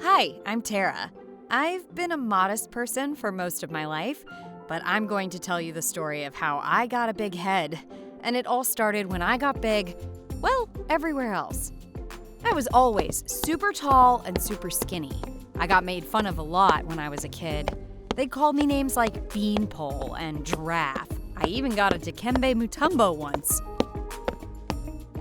Hi, I'm Tara. I've been a modest person for most of my life, but I'm going to tell you the story of how I got a big head. And it all started when I got big, well, everywhere else. I was always super tall and super skinny. I got made fun of a lot when I was a kid. They called me names like Beanpole and Giraffe. I even got a Dikembe Mutombo once.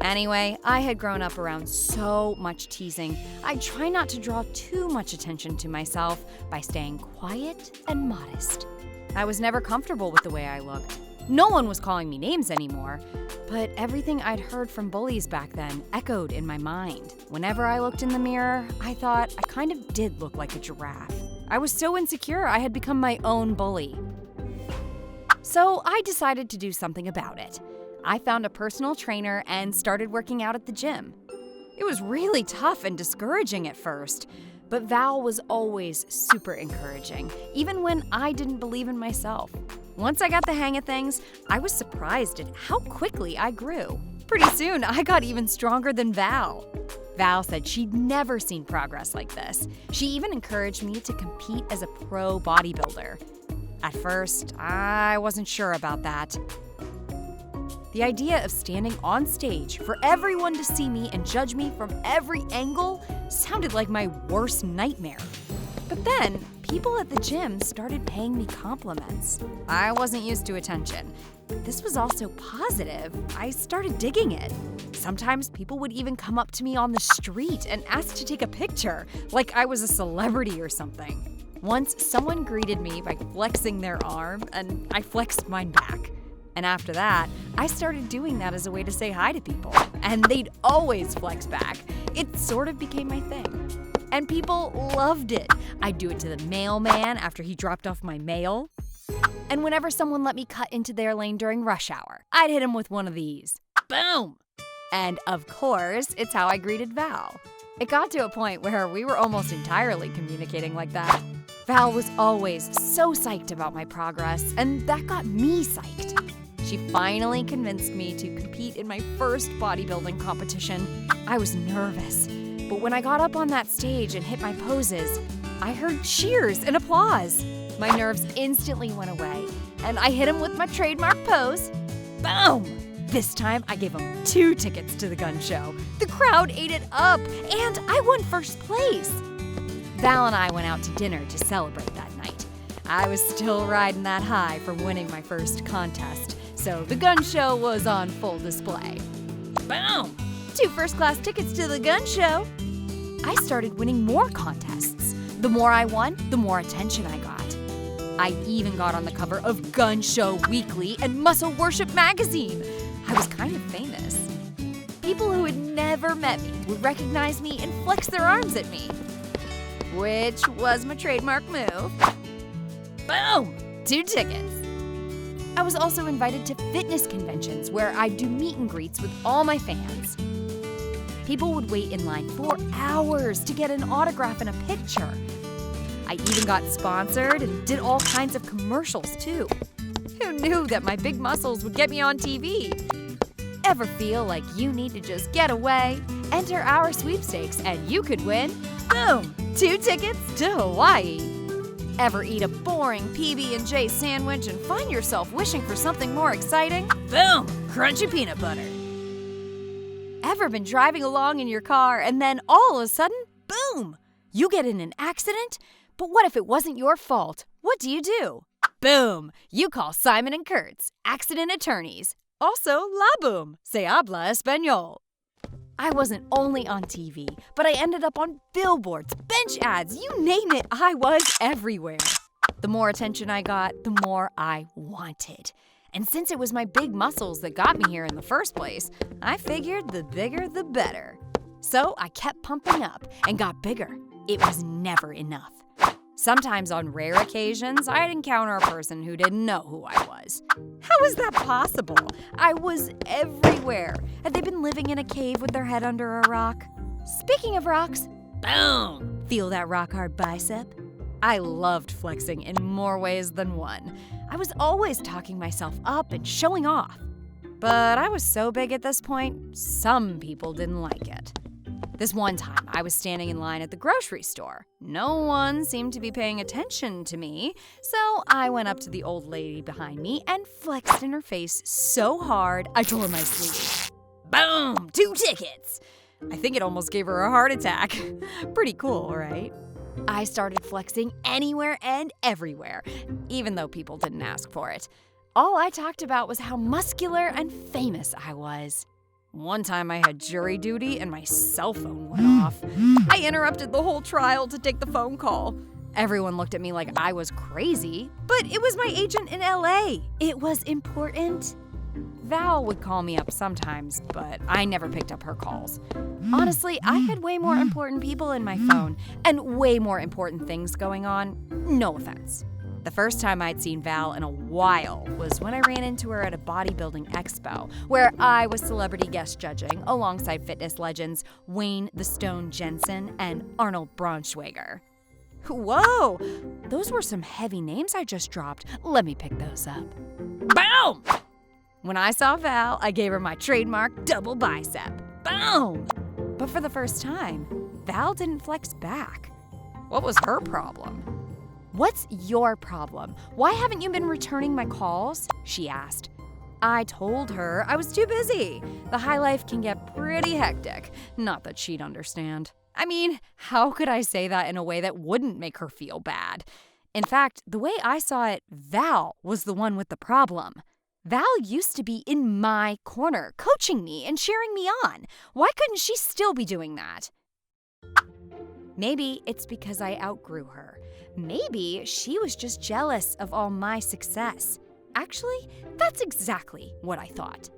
Anyway, I had grown up around so much teasing, I'd try not to draw too much attention to myself by staying quiet and modest. I was never comfortable with the way I looked. No one was calling me names anymore, but everything I'd heard from bullies back then echoed in my mind. Whenever I looked in the mirror, I thought I kind of did look like a giraffe. I was so insecure I had become my own bully. So I decided to do something about it. I found a personal trainer and started working out at the gym. It was really tough and discouraging at first, but Val was always super encouraging, even when I didn't believe in myself. Once I got the hang of things, I was surprised at how quickly I grew. Pretty soon, I got even stronger than Val. Val said she'd never seen progress like this. She even encouraged me to compete as a pro bodybuilder. At first, I wasn't sure about that. The idea of standing on stage for everyone to see me and judge me from every angle sounded like my worst nightmare. But then, people at the gym started paying me compliments. I wasn't used to attention. This was also positive. I started digging it. Sometimes people would even come up to me on the street and ask to take a picture, like I was a celebrity or something. Once, someone greeted me by flexing their arm, and I flexed mine back. And after that, I started doing that as a way to say hi to people. And they'd always flex back. It sort of became my thing. And people loved it. I'd do it to the mailman after he dropped off my mail. And whenever someone let me cut into their lane during rush hour, I'd hit him with one of these. Boom! And of course, it's how I greeted Val. It got to a point where we were almost entirely communicating like that. Val was always so psyched about my progress, and that got me psyched. She finally convinced me to compete in my first bodybuilding competition. I was nervous, but when I got up on that stage and hit my poses, I heard cheers and applause. My nerves instantly went away, and I hit him with my trademark pose. Boom! This time, I gave him 2 tickets to the gun show. The crowd ate it up, and I won first place. Val and I went out to dinner to celebrate that night. I was still riding that high from winning my first contest, so the gun show was on full display. Boom! 2 first-class tickets to the gun show. I started winning more contests. The more I won, the more attention I got. I even got on the cover of Gun Show Weekly and Muscle Worship magazine. I was kind of famous. People who had never met me would recognize me and flex their arms at me, which was my trademark move. Boom! 2 tickets. I was also invited to fitness conventions where I'd do meet and greets with all my fans. People would wait in line for hours to get an autograph and a picture. I even got sponsored and did all kinds of commercials too. Who knew that my big muscles would get me on TV? Ever feel like you need to just get away? Enter our sweepstakes and you could win, boom, 2 tickets to Hawaii. Ever eat a boring PB&J sandwich and find yourself wishing for something more exciting? Boom, crunchy peanut butter. Ever been driving along in your car and then all of a sudden, boom, you get in an accident? But what if it wasn't your fault? What do? Boom, you call Simon & Kurtz, accident attorneys. Also, la boom, se habla español. I wasn't only on TV, but I ended up on billboards, bench ads, you name it, I was everywhere. The more attention I got, the more I wanted. And since it was my big muscles that got me here in the first place, I figured the bigger the better. So I kept pumping up and got bigger. It was never enough. Sometimes on rare occasions, I'd encounter a person who didn't know who I was. How was that possible? I was everywhere. Had they been living in a cave with their head under a rock? Speaking of rocks, boom! Feel that rock-hard bicep? I loved flexing in more ways than one. I was always talking myself up and showing off. But I was so big at this point, some people didn't like it. This one time, I was standing in line at the grocery store. No one seemed to be paying attention to me, so I went up to the old lady behind me and flexed in her face so hard I tore my sleeve. Boom! 2 tickets! I think it almost gave her a heart attack. Pretty cool, right? I started flexing anywhere and everywhere, even though people didn't ask for it. All I talked about was how muscular and famous I was. One time I had jury duty and my cell phone went off. I interrupted the whole trial to take the phone call. Everyone looked at me like I was crazy, but it was my agent in LA. It was important. Val would call me up sometimes, but I never picked up her calls. Honestly, I had way more important people in my phone and way more important things going on. No offense. The first time I'd seen Val in a while was when I ran into her at a bodybuilding expo, where I was celebrity guest judging alongside fitness legends Wayne the Stone Jensen and Arnold Braunschweiger. Whoa! Those were some heavy names I just dropped. Let me pick those up. Boom! When I saw Val, I gave her my trademark double bicep. Boom! But for the first time, Val didn't flex back. What was her problem? "What's your problem? Why haven't you been returning my calls?" she asked. I told her I was too busy. The high life can get pretty hectic. Not that she'd understand. I mean, how could I say that in a way that wouldn't make her feel bad? In fact, the way I saw it, Val was the one with the problem. Val used to be in my corner, coaching me and cheering me on. Why couldn't she still be doing that? Maybe it's because I outgrew her. Maybe she was just jealous of all my success. Actually, that's exactly what I thought.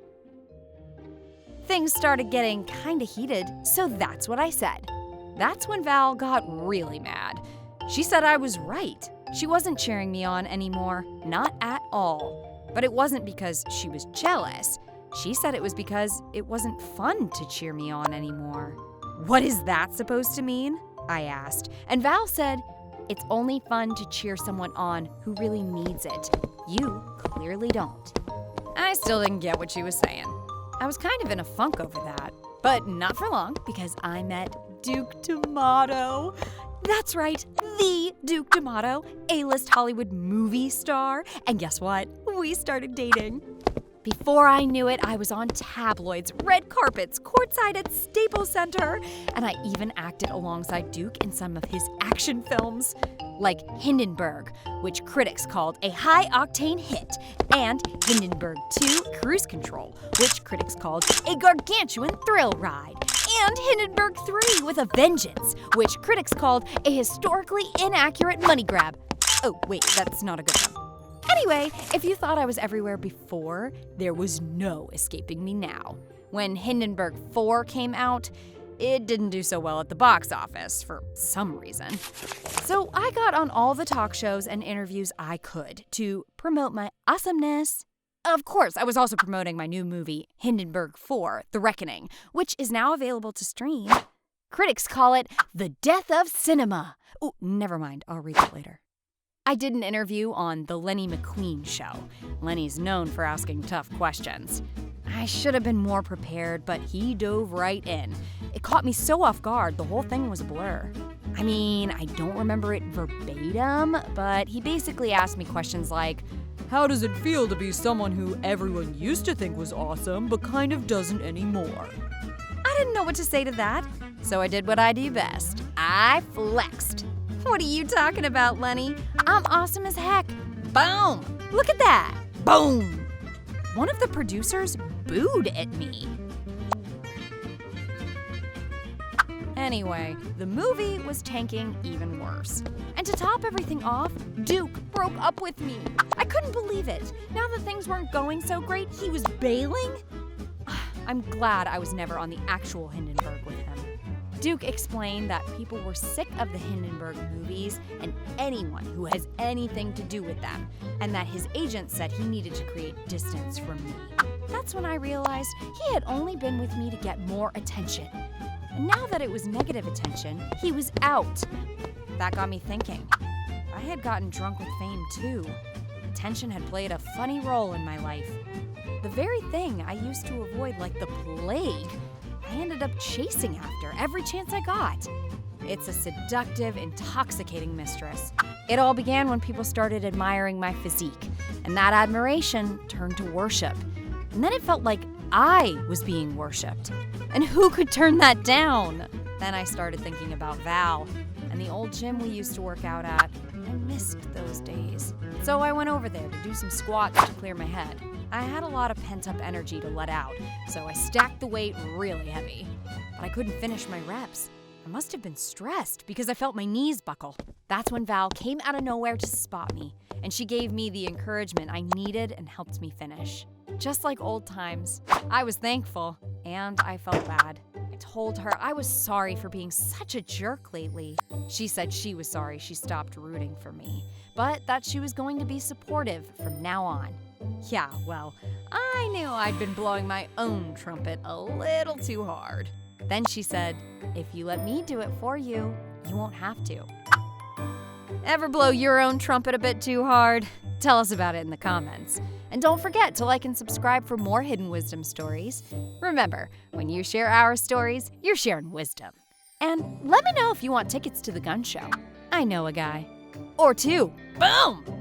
Things started getting kinda heated, so that's what I said. That's when Val got really mad. She said I was right. She wasn't cheering me on anymore, not at all. But it wasn't because she was jealous. She said it was because it wasn't fun to cheer me on anymore. What is that supposed to mean? I asked, and Val said, "It's only fun to cheer someone on who really needs it. You clearly don't." I still didn't get what she was saying. I was kind of in a funk over that, but not for long because I met Duke D'Amato. That's right, the Duke D'Amato, A-list Hollywood movie star. And guess what? We started dating. Before I knew it, I was on tabloids, red carpets, courtside at Staples Center, and I even acted alongside Duke in some of his action films, like Hindenburg, which critics called a high-octane hit, and Hindenburg 2 Cruise Control, which critics called a gargantuan thrill ride, and Hindenburg 3 with a Vengeance, which critics called a historically inaccurate money grab. Oh, wait, that's not a good one. Anyway, if you thought I was everywhere before, there was no escaping me now. When Hindenburg 4 came out, it didn't do so well at the box office for some reason. So I got on all the talk shows and interviews I could to promote my awesomeness. Of course, I was also promoting my new movie, Hindenburg 4, The Reckoning, which is now available to stream. Critics call it the death of cinema. Oh, never mind, I'll read it later. I did an interview on The Lenny McQueen Show. Lenny's known for asking tough questions. I should have been more prepared, but he dove right in. It caught me so off guard, the whole thing was a blur. I mean, I don't remember it verbatim, but he basically asked me questions like, "How does it feel to be someone who everyone used to think was awesome, but kind of doesn't anymore?" I didn't know what to say to that, so I did what I do best. I flexed. "What are you talking about, Lenny? I'm awesome as heck." Boom! Look at that! Boom! One of the producers booed at me. Anyway, the movie was tanking even worse. And to top everything off, Duke broke up with me. I couldn't believe it. Now that things weren't going so great, he was bailing? I'm glad I was never on the actual Hindenburg with him. Duke explained that people were sick of the Hindenburg movies and anyone who has anything to do with them, and that his agent said he needed to create distance from me. That's when I realized he had only been with me to get more attention. And now that it was negative attention, he was out. That got me thinking. I had gotten drunk with fame too. Attention had played a funny role in my life. The very thing I used to avoid like the plague. I I ended up chasing after every chance I got. It's a seductive, intoxicating mistress. It all began when people started admiring my physique, and that admiration turned to worship. And then it felt like I was being worshipped. And who could turn that down? Then I started thinking about Val and the old gym we used to work out at. I missed those days. So I went over there to do some squats to clear my head. I had a lot of pent-up energy to let out, so I stacked the weight really heavy. But I couldn't finish my reps. I must have been stressed because I felt my knees buckle. That's when Val came out of nowhere to spot me, and she gave me the encouragement I needed and helped me finish. Just like old times, I was thankful, and I felt bad. I told her I was sorry for being such a jerk lately. She said she was sorry she stopped rooting for me, but that she was going to be supportive from now on. Yeah, well, I knew I'd been blowing my own trumpet a little too hard. Then she said, if you let me do it for you, you won't have to. Ever blow your own trumpet a bit too hard? Tell us about it in the comments. And don't forget to like and subscribe for more hidden wisdom stories. Remember, when you share our stories, you're sharing wisdom. And let me know if you want tickets to the gun show. I know a guy. Or two. Boom!